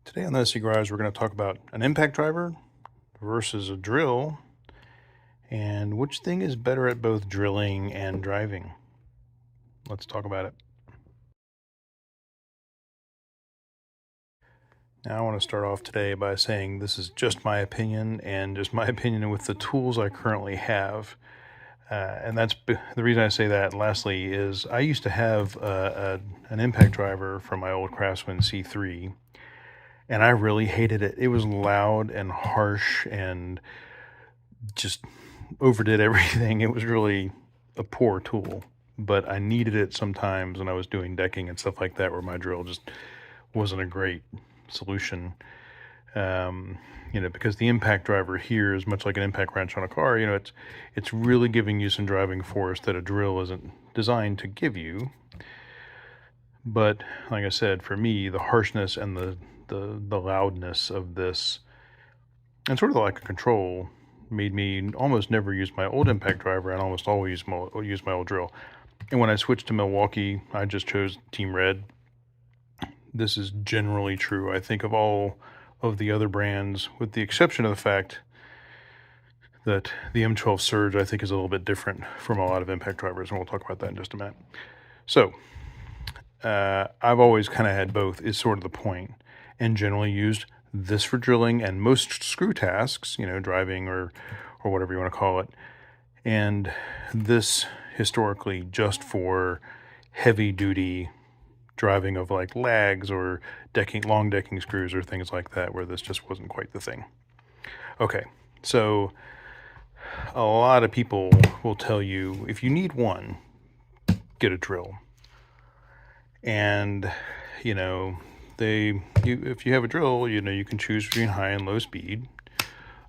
Today on the SC Garage, we're going to talk about an impact driver versus a drill and which thing is better at both drilling and driving. Let's talk about it. Now, I want to start off today by saying this is just my opinion and just my opinion with the tools I currently have. And that's the reason I say that. Lastly, is I used to have an impact driver from my old Craftsman C3, and I really hated it. It was loud and harsh and just overdid everything. It was really a poor tool, but I needed it sometimes when I was doing decking and stuff like that, where my drill just wasn't a great solution. Because the impact driver here is much like an impact wrench on a car. It's really giving you some driving force that a drill isn't designed to give you. But like I said, for me, the harshness and the loudness of this, and sort of the lack of control, made me almost never use my old impact driver and almost always use my old drill. And when I switched to Milwaukee, I just chose Team Red. This is generally true, I think, of all of the other brands, with the exception of the fact that the M12 Surge, I think, is a little bit different from a lot of impact drivers, and we'll talk about that in just a minute. So, I've always kind of had both, is sort of the point, and generally used this for drilling and most screw tasks, driving or whatever you want to call it. And this historically just for heavy duty driving of like lags or long decking screws or things like that, where this just wasn't quite the thing. Okay, so a lot of people will tell you if you need one, get a drill. And if you have a drill, you can choose between high and low speed.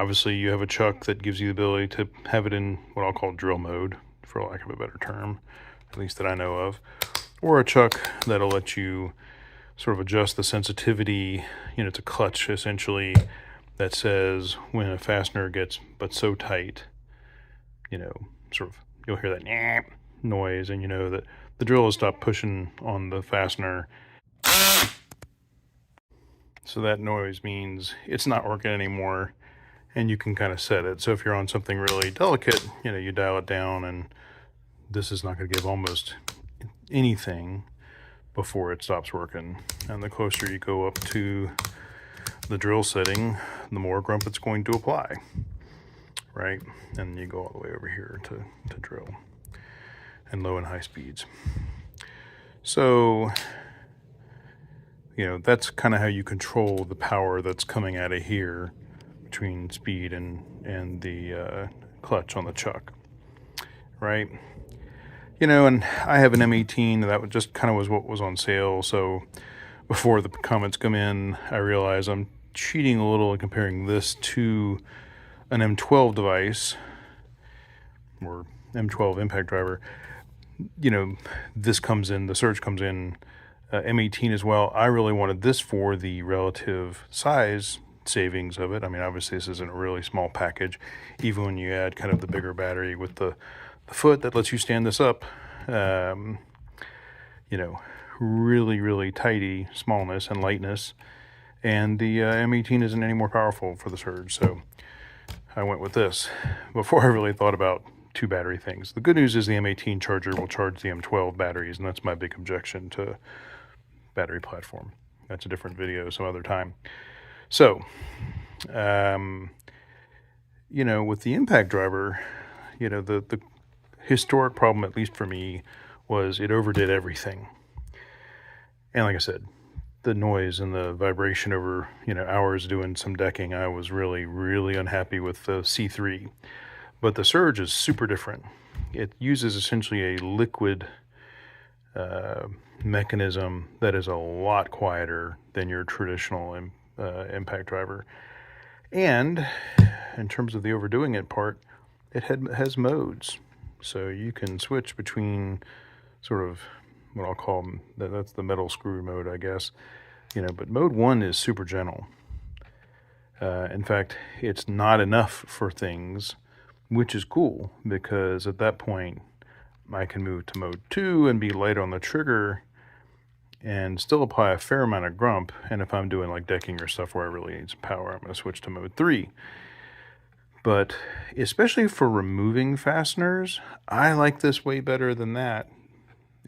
Obviously, you have a chuck that gives you the ability to have it in what I'll call drill mode, for lack of a better term, at least that I know of, or a chuck that'll let you sort of adjust the sensitivity. It's a clutch essentially that says when a fastener gets but so tight, sort of you'll hear that noise, and that the drill has stopped pushing on the fastener. So that noise means it's not working anymore, and you can kind of set it. So if you're on something really delicate, you dial it down, and this is not going to give almost anything before it stops working. And the closer you go up to the drill setting, the more grump it's going to apply, right? And you go all the way over here to drill, and low and high speeds. So that's kind of how you control the power that's coming out of here between speed and the clutch on the chuck, right? And I have an M18 that just kind of was what was on sale. So before the comments come in, I realize I'm cheating a little in comparing this to an M12 device or M12 impact driver. This comes in, the Surge comes in M18 as well. I really wanted this for the relative size savings of it. I mean, obviously this isn't a really small package, even when you add kind of the bigger battery with the foot that lets you stand this up. Really, really tidy smallness and lightness. And the M18 isn't any more powerful for the Surge, so I went with this before I really thought about two battery things. The good news is the M18 charger will charge the M12 batteries, and that's my big objection to battery platform. That's a different video some other time. So, with the impact driver, the historic problem, at least for me, was it overdid everything. And like I said, the noise and the vibration over, hours doing some decking, I was really, really unhappy with the C3. But the Surge is super different. It uses essentially a liquid mechanism that is a lot quieter than your traditional impact driver. And in terms of the overdoing it part, it has modes. So you can switch between sort of what I'll call, that's the metal screw mode, I guess. But mode 1 is super gentle. In fact, it's not enough for things, which is cool, because at that point I can move to mode 2 and be light on the trigger and still apply a fair amount of grump. And if I'm doing like decking or stuff where I really need some power, I'm going to switch to mode 3. But especially for removing fasteners, I like this way better than that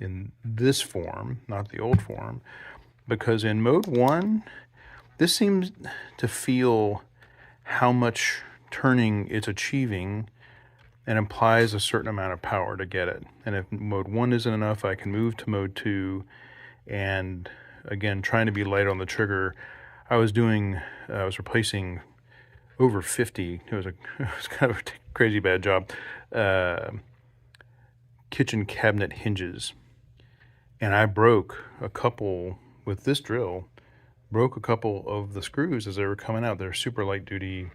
in this form, not the old form, because in mode 1, this seems to feel how much turning it's achieving and implies a certain amount of power to get it. And if mode 1 isn't enough, I can move to mode 2. And again, trying to be light on the trigger, I was replacing over 50. It was kind of a crazy bad job. Kitchen cabinet hinges. And I broke a couple with this drill, broke a couple of the screws as they were coming out. They're super light duty,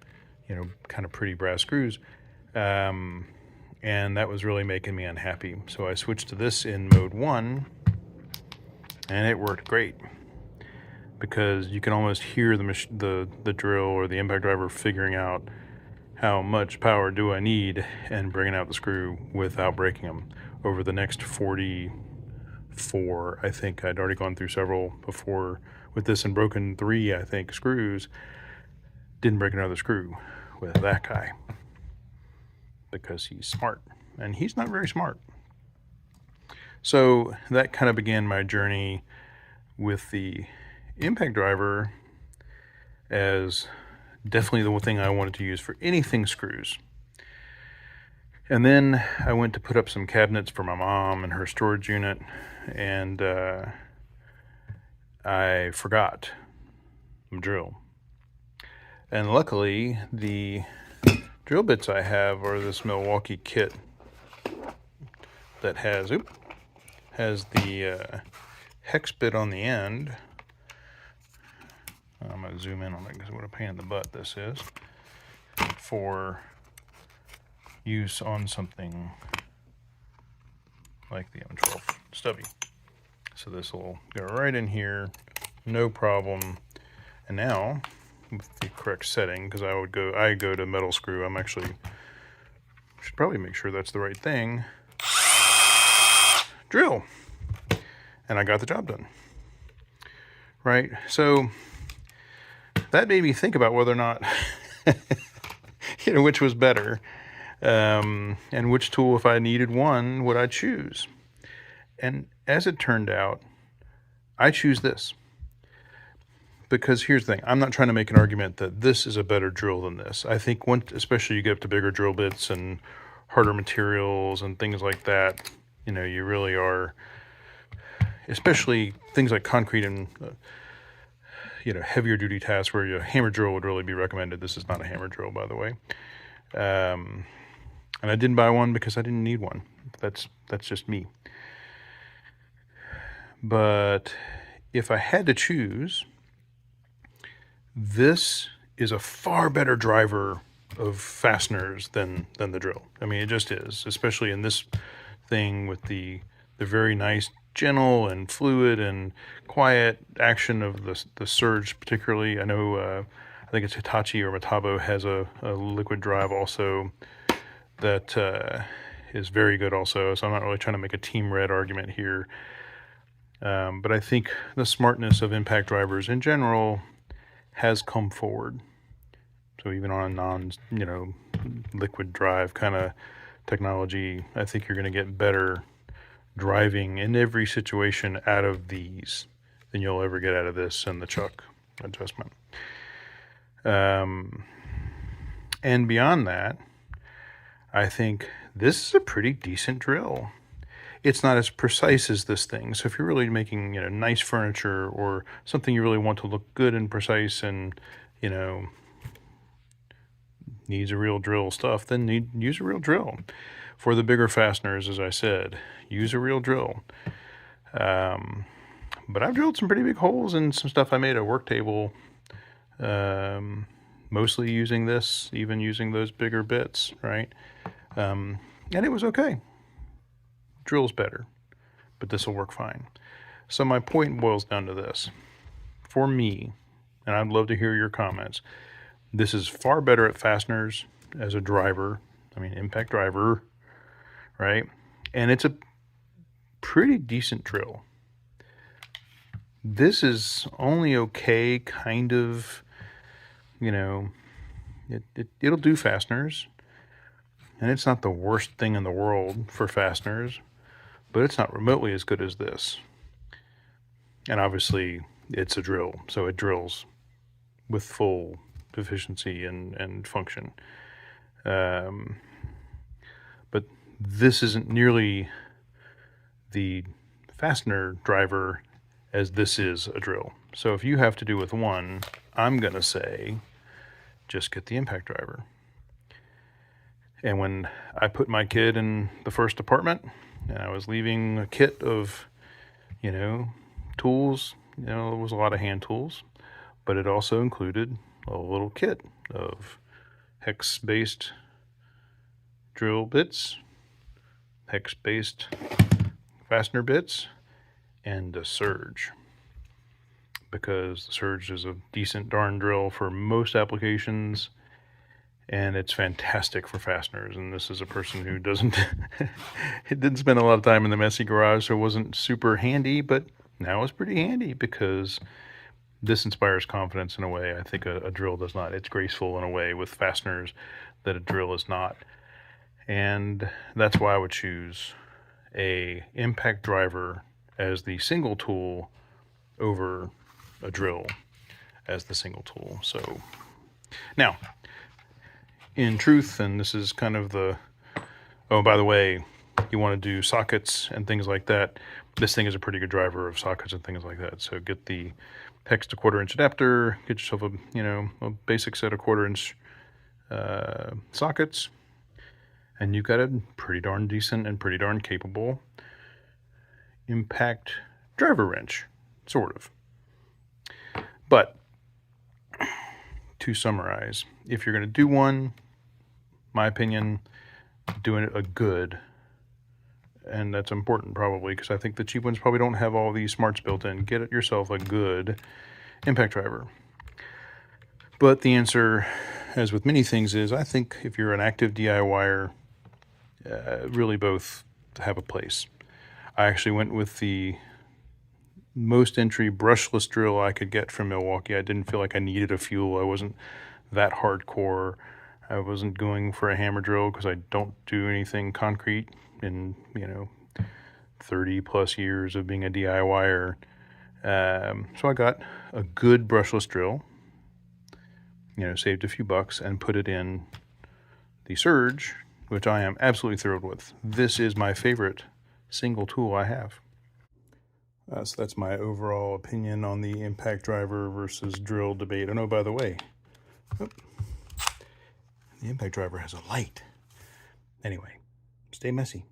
kind of pretty brass screws. And that was really making me unhappy. So I switched to this in mode 1, and it worked great because you can almost hear the drill or the impact driver figuring out how much power do I need and bringing out the screw without breaking them. Over the next 44, I think I'd already gone through several before with this and broken 3, I think, screws. Didn't break another screw with that guy because he's smart, and he's not very smart. So that kind of began my journey with the impact driver as definitely the one thing I wanted to use for anything screws. And then I went to put up some cabinets for my mom and her storage unit, and I forgot the drill. And luckily, the drill bits I have are this Milwaukee kit that has the hex bit on the end. I'm going to zoom in on it because what a pain in the butt this is for use on something like the M12 stubby. So this will go right in here, no problem. And now, with the correct setting, because I go to metal screw. Should probably make sure that's the right thing. Drill. And I got the job done. Right? So that made me think about whether or not, which was better. And which tool, if I needed one, would I choose? And as it turned out, I choose this. Because here's the thing, I'm not trying to make an argument that this is a better drill than this. I think especially you get up to bigger drill bits and harder materials and things like that, you really are, especially things like concrete and heavier duty tasks where your hammer drill would really be recommended. This is not a hammer drill, by the way. And I didn't buy one because I didn't need one. That's just me. But if I had to choose, this is a far better driver of fasteners than the drill. I mean, it just is, especially in this thing with the very nice, gentle and fluid and quiet action of the surge, particularly. I know, I think it's Hitachi or Metabo has a liquid drive also that is very good also. So I'm not really trying to make a Team Red argument here. But I think the smartness of impact drivers in general has come forward. So even on a liquid drive kind of technology, I think you're going to get better driving in every situation out of these than you'll ever get out of this and the chuck adjustment. And beyond that, I think this is a pretty decent drill. It's not as precise as this thing. So if you're really making, nice furniture or something you really want to look good and precise and, needs a real drill stuff, then use a real drill. For the bigger fasteners, as I said, use a real drill. But I've drilled some pretty big holes in some stuff I made a work table, mostly using this, even using those bigger bits, right? And it was okay. Drill's better, but this will work fine. So my point boils down to this. For me, and I'd love to hear your comments, this is far better at fasteners as a driver. I mean, impact driver, right? And it's a pretty decent drill. This is only okay, kind of, you know, it'll do fasteners, and it's not the worst thing in the world for fasteners, but it's not remotely as good as this. And obviously, it's a drill, so it drills with full efficiency and function. But this isn't nearly the fastener driver as this is a drill. So if you have to do with one, I'm going to say just get the impact driver. And when I put my kid in the first apartment and I was leaving a kit of, tools, it was a lot of hand tools, but it also included a little kit of hex-based drill bits, hex-based fastener bits, and a Surge, because the Surge is a decent darn drill for most applications, and it's fantastic for fasteners. And this is a person who didn't spend a lot of time in the messy garage, so it wasn't super handy, but now it's pretty handy because this inspires confidence in a way I think a drill does not. It's graceful in a way with fasteners that a drill is not. And that's why I would choose a impact driver as the single tool over a drill as the single tool. So now, in truth, and this is kind of oh, by the way, you want to do sockets and things like that, this thing is a pretty good driver of sockets and things like that. So get the hex to 1/4 inch adapter, get yourself a basic set of 1/4 inch sockets, and you've got a pretty darn decent and pretty darn capable impact driver wrench, sort of. But to summarize, if you're going to do one, my opinion, doing it a good, and that's important probably because I think the cheap ones probably don't have all these smarts built in. Get yourself a good impact driver. But the answer, as with many things, is I think if you're an active DIYer, really both have a place. I actually went with the most entry brushless drill I could get from Milwaukee. I didn't feel like I needed a fuel. I wasn't that hardcore. I wasn't going for a hammer drill because I don't do anything concrete in 30 plus years of being a DIYer. So I got a good brushless drill, saved a few bucks and put it in the Surge, which I am absolutely thrilled with. This is my favorite single tool I have. So that's my overall opinion on the impact driver versus drill debate. Oh, by the way, the impact driver has a light. Anyway, stay messy.